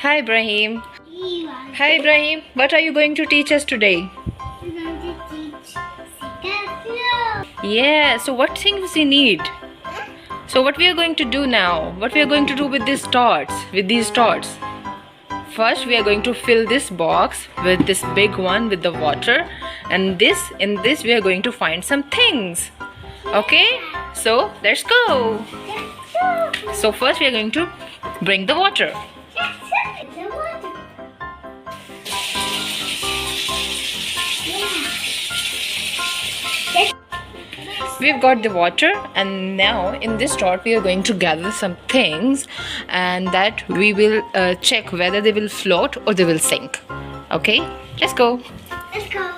Hi Ibrahim. Hi Ibrahim. What are you going to teach us today? We're going to teach Sikaflo. Yeah, so what things we need? So what we are going to do now? What we are going to do with these dots? With these dots? First we are going to fill this box with this big one with the water, and in this we are going to find some things. Okay? So let's go. So first we are going to bring the water. The water. We've got the water, and now in this dot we are going to gather some things, and that we will check whether they will float or they will sink. Okay, let's go. Let's go.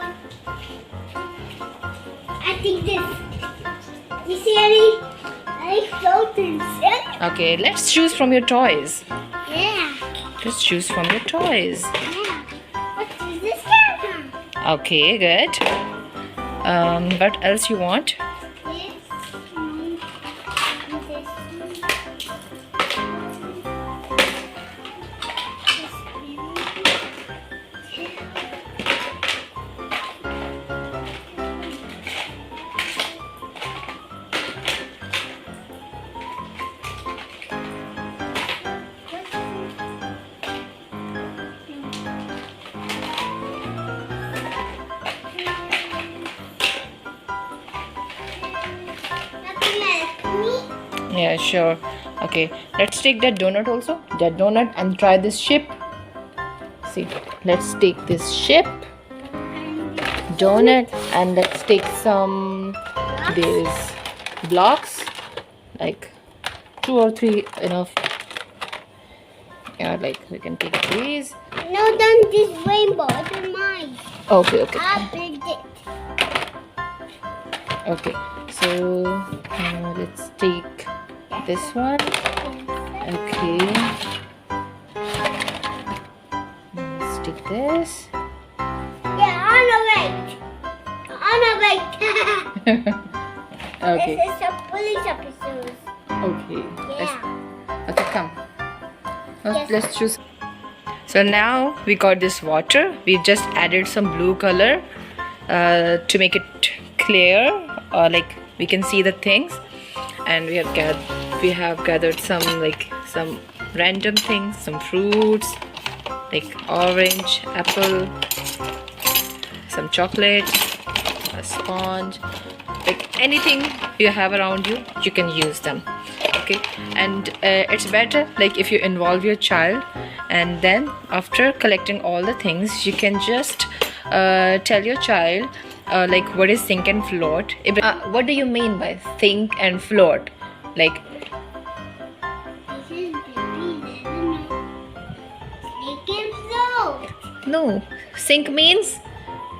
I think this. You see any floaters? Okay, let's choose from your toys. Yeah. Let's choose from your toys. Yeah. What is this camera? Okay, good. What else you want? This. And this. Nothing like me. Yeah, sure. Okay, let's take that donut also. That donut, and try this ship. See, let's take this ship, donut, and let's take some these blocks, like 2 or 3 enough. Yeah, like we can take these. No, don't this rainbow. It's mine. Okay, okay, I built it. okay. So let's take this one. Okay, let's take this. Yeah, on the right. On the right. Okay, This is a police officers. okay. Yeah. Okay, come. Yes. Let's choose. So now we got this water. We just added some blue color to make it clear, like we can see the things. And we have gathered some random things, some fruits like orange, apple, some chocolate, a sponge, like anything you have around you, you can use them. Okay, and it's better like if you involve your child, and then after collecting all the things you can just tell your child like what is sink and float. What do you mean by sink and float? Like, This is baby. They can float. no, sink means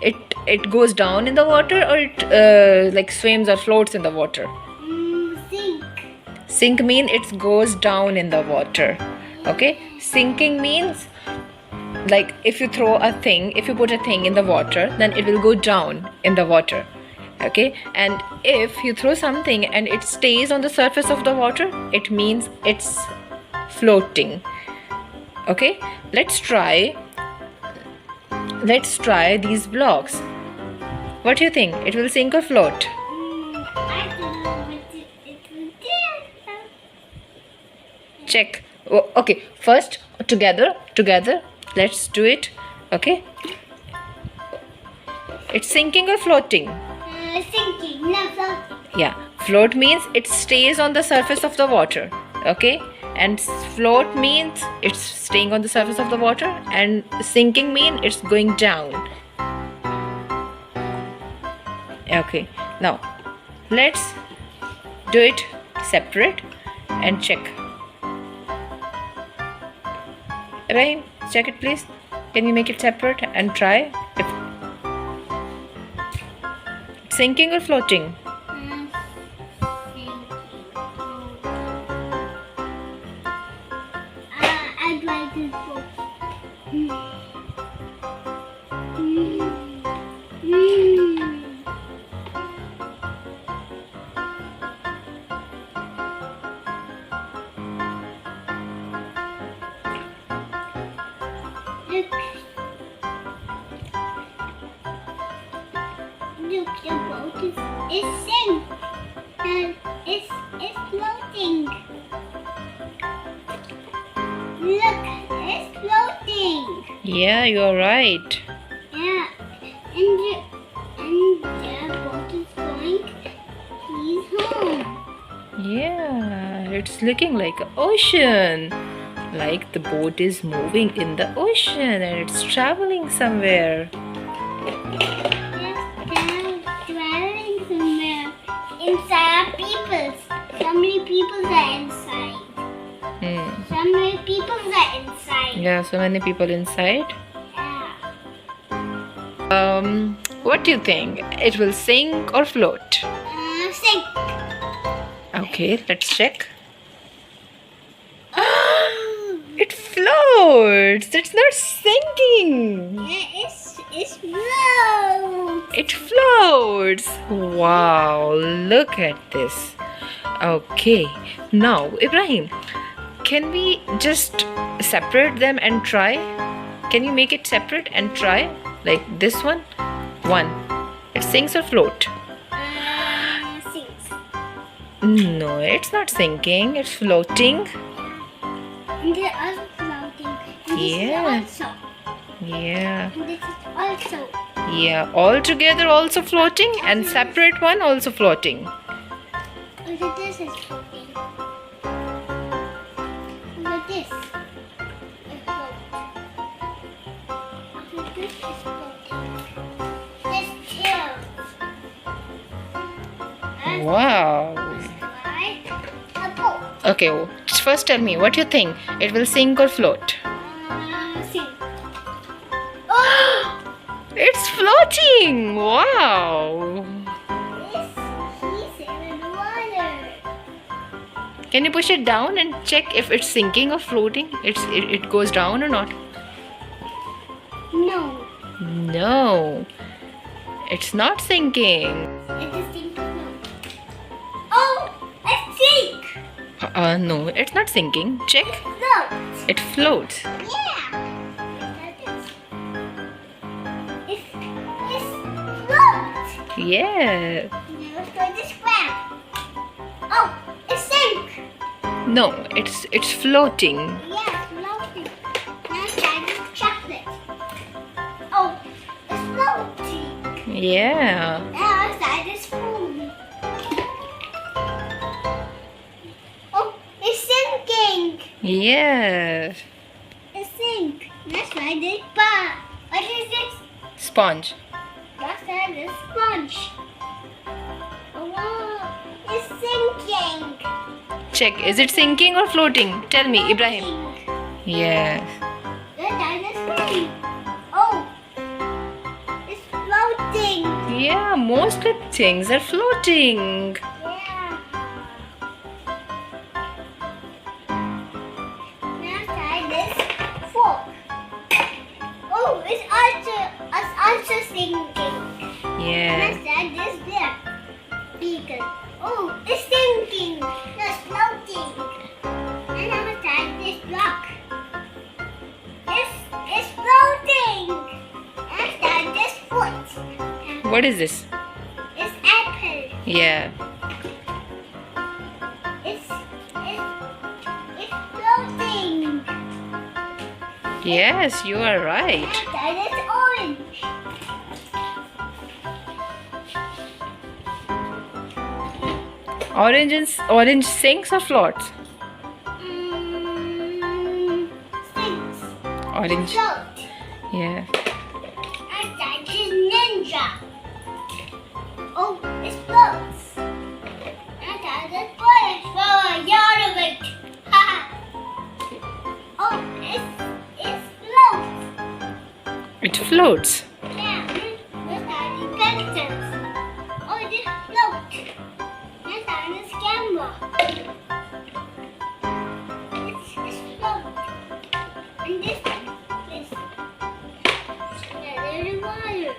it goes down in the water, or it like swims or floats in the water. Sink. Sink means it goes down in the water. Okay, sinking means like if you put a thing in the water, then it will go down in the water. Okay, and if you throw something and it stays on the surface of the water, it means it's floating. Okay, let's try these blocks. What do you think? It will sink or float? I don't know what it will do. Check. Oh, okay, first together let's do it. Okay, it's sinking or floating? Sinking, not floating. Yeah, float means it stays on the surface of the water. Okay, and float means it's staying on the surface of the water, and sinking means it's going down. Okay, now let's do it separate and check. Right, check it please. Can you make it separate and try if it's sinking or floating? I'd like to float. Look. Look, the boat is sink. It's floating. Look, it's floating. Yeah, you're right. Yeah, and the boat is going. He's home. Yeah, it's looking like an ocean. Like the boat is moving in the ocean and it's traveling somewhere. Yes, they're traveling somewhere. Inside are peoples. So many people are inside. So many people are inside. Yeah, so many people inside. Yeah. What do you think? It will sink or float? Sink. Okay, let's check. It floats. It's not sinking. Yeah, it's float. It floats. Wow, look at this. Okay, now Ibrahim, can we just separate them and try? Can you make it separate and try? Like this one? One. It sinks or float? Sinks. No, it's not sinking. It's floating. And they're also floating. And Yeah. This is also. Yeah. And this is also. Yeah. All together also floating and separate one also floating. Also this is floating. Also this. Is float. Also this is floating. This too. And Wow. try a boat. Okay, first tell me what you think. It will sink or float? Sink. Oh! It's floating. Wow. He's in the water. Can you push it down and check if it's sinking or floating? It goes down or not? No. No. It's not sinking. It is sinking. Oh! It's sink! No, it's not sinking. Check. Float. It floats. Yeah. It's float. Yeah. Now let's go this crab. Oh, it's sink. No, it's floating. Yeah, it's floating. Now try this chocolate. Oh, it's floating. Yeah. Now try this spoon. Oh, it's sinking. Yeah. It's sink. Let's try this bar. What is this? Sponge. Let's try this sponge. Oh, wow. It's sinking. Check. Is it sinking or floating? Tell me, Ibrahim. Sink. Yes. Let's try this spoon. Oh, it's floating. Yeah, most of things are floating. Yeah. Now try this fork. Oh, it's also sinking. Yeah. Let's try this beacon. Oh, it's sinking. It's floating. And I'm gonna try this block. It's floating. Let's try this foot. What is this? It's apple. Yeah. It's floating. Yes, you are right. That is orange. Orange sinks or floats? Six. Orange. Float. Yeah. And that is ninja. Oh, it floats. And that is bullet for a yard of it. Oh, it floats. It floats. Yeah, let's add the pencils. Oh, this float. Let's add this camera. It's float. And this is rather the water.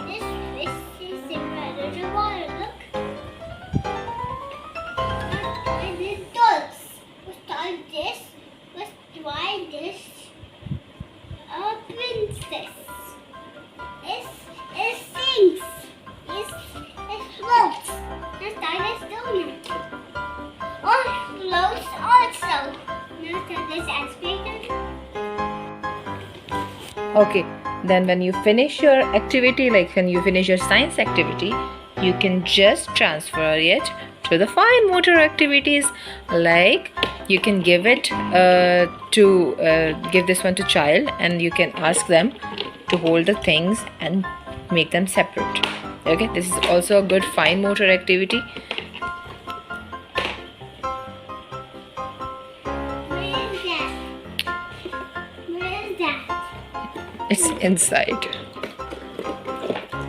This fish is in rather the water. Look. And this dogs. Let's try this. Let's try this. Up. Okay, then when you finish your activity, like when you finish your science activity, you can just transfer it to the fine motor activities. Like you can give it give this one to child, and you can ask them to hold the things and make them separate. Okay, this is also a good fine motor activity. Where is that? Where is that? It's inside.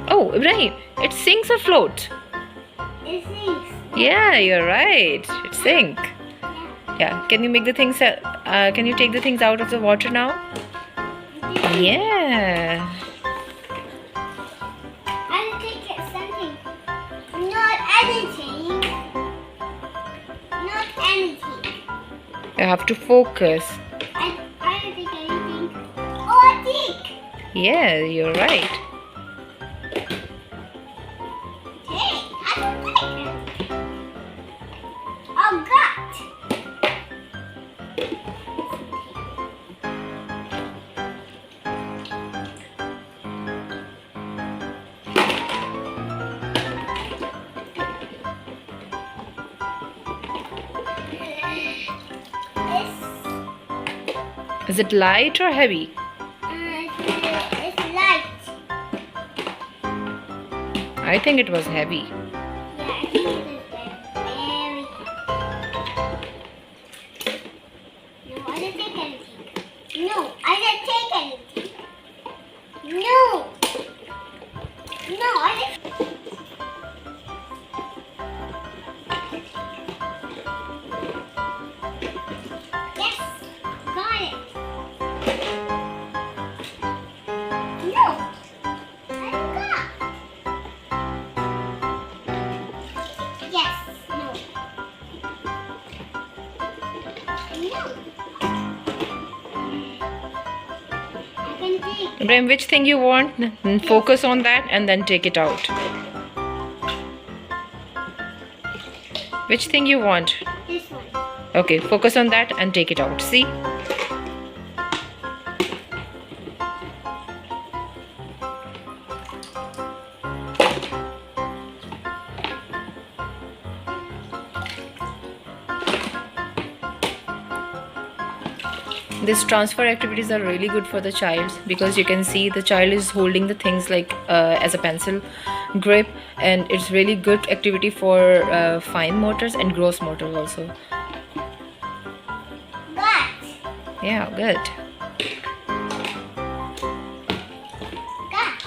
Oh, Ibrahim, it sinks or floats? It sinks. Yeah, you're right. It sink. Yeah. Can you make the things? Can you take the things out of the water now? Yeah. I'll take it something. Not anything. Not anything. You have to focus. I don't take anything. Oh, I think. Yeah, you're right. Hey, I don't take anything. Oh, God. Is it light or heavy? It's light. I think it was heavy. Yeah, I think it is very No, I didn't take anything. No, I didn't take anything. No. No, I didn't. Yes, got it. No, I got. Yes, no. No. I can take. Ibrahim, which thing you want? Focus on that and then take it out. Which thing you want? This one. Okay, focus on that and take it out. See? These transfer activities are really good for the child because you can see the child is holding the things like as a pencil grip, and it's really good activity for fine motors and gross motors also. Got. Yeah, good. Got.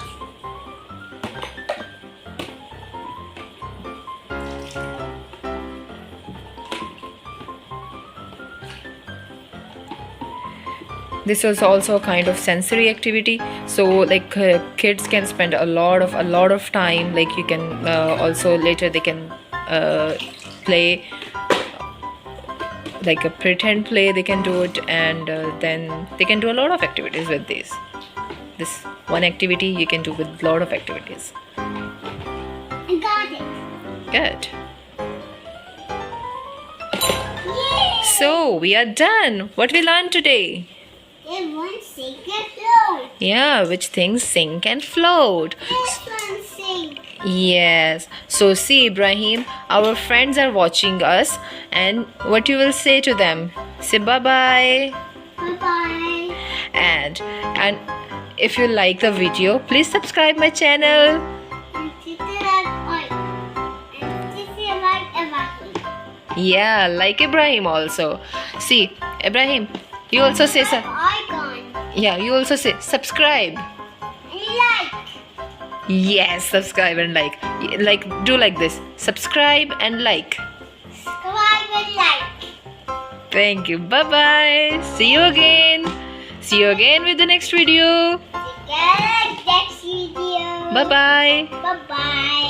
This is also a kind of sensory activity, so like kids can spend a lot of time, like you can also later they can play like a pretend play, they can do it, and then they can do a lot of activities with this one activity you can do with a lot of activities. I got it. Good. Yay! So we are done. What we learned today? It won't sink and float. Yeah, which things sink and float. This one sink. Yes. So see, Ibrahim, our friends are watching us, and what you will say to them? Say bye-bye. Bye-bye. And if you like the video, please subscribe my channel. And sit like and sit like everything. Yeah, like Ibrahim also. See, Ibrahim, you also say Icon. yeah, you also say subscribe. Like. Yes, subscribe and like. Like do like this. Subscribe and like. Subscribe and like. Thank you. Bye-bye. See you again. See you again with the next video. Together next video. Bye-bye. Bye-bye.